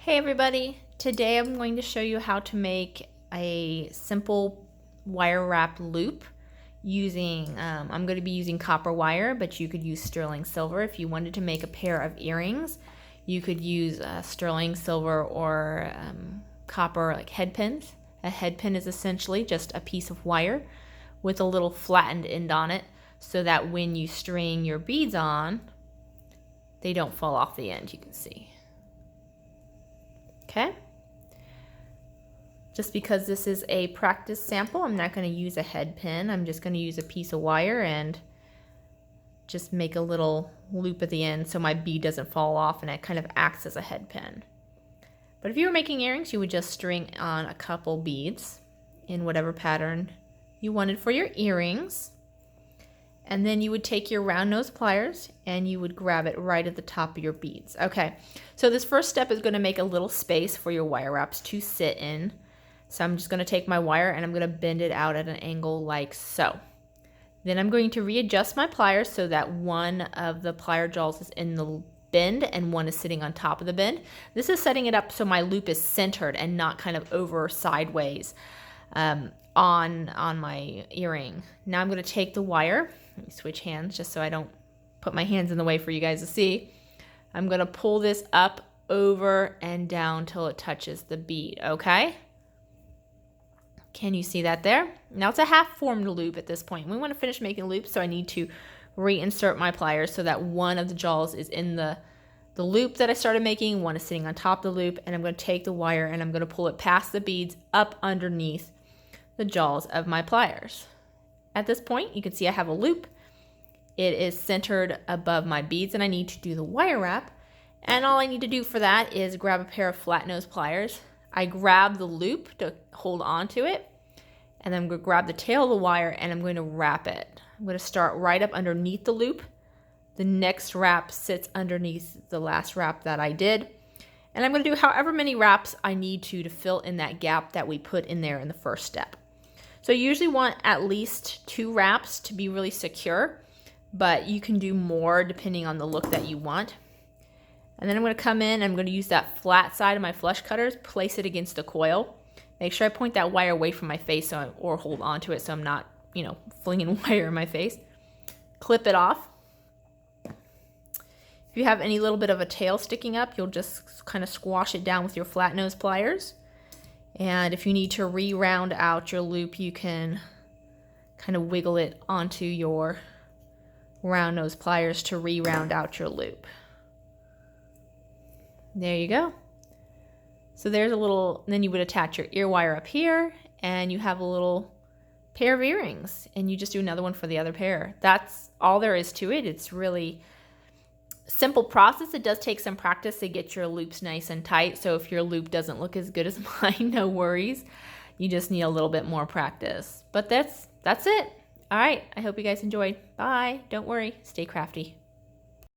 Hey everybody, today I'm going to show you how to make a simple wire wrap loop using, I'm going to be using copper wire, but you could use sterling silver. If you wanted to make a pair of earrings, you could use sterling silver or copper like head pins. A head pin is essentially just a piece of wire with a little flattened end on it so that when you string your beads on, they don't fall off the end, you can see. Okay, just because this is a practice sample, I'm not going to use a head pin. I'm just going to use a piece of wire and just make a little loop at the end so my bead doesn't fall off and it kind of acts as a head pin. But if you were making earrings, you would just string on a couple beads in whatever pattern you wanted for your earrings. And then you would take your round nose pliers and you would grab it right at the top of your beads. Okay, so this first step is going to make a little space for your wire wraps to sit in. So I'm just going to take my wire and I'm going to bend it out at an angle like so. Then I'm going to readjust my pliers so that one of the plier jaws is in the bend and one is sitting on top of the bend. This is setting it up so my loop is centered and not kind of over sideways on my earring. Now I'm going to take the wire. Let me switch hands just so I don't put my hands in the way for you guys to see. I'm going to pull this up, over, and down till it touches the bead, okay? Can you see that there? Now it's a half-formed loop at this point. We want to finish making loops, so I need to reinsert my pliers so that one of the jaws is in the loop that I started making, one is sitting on top of the loop, and I'm going to take the wire and I'm going to pull it past the beads up underneath the jaws of my pliers. At this point, you can see I have a loop. It is centered above my beads and I need to do the wire wrap. And all I need to do for that is grab a pair of flat nose pliers. I grab the loop to hold on to it. And then I'm going to grab the tail of the wire and I'm going to wrap it. I'm going to start right up underneath the loop. The next wrap sits underneath the last wrap that I did. And I'm going to do however many wraps I need to fill in that gap that we put in there in the first step. So you usually want at least 2 wraps to be really secure, but you can do more depending on the look that you want. And then I'm going to come in, I'm going to use that flat side of my flush cutters, place it against the coil. Make sure I point that wire away from my face or hold onto it so I'm not, flinging wire in my face. Clip it off. If you have any little bit of a tail sticking up, you'll just kind of squash it down with your flat nose pliers. And if you need to re-round out your loop, you can kind of wiggle it onto your round nose pliers to re-round out your loop. There you go. So there's a little, then you would attach your ear wire up here and you have a little pair of earrings and you just do another one for the other pair. That's all there is to it. It's really simple process. It does take some practice to get your loops nice and tight. So if your loop doesn't look as good as mine, no worries. You just need a little bit more practice. But that's it. All right. I hope you guys enjoyed. Bye. Don't worry. Stay crafty.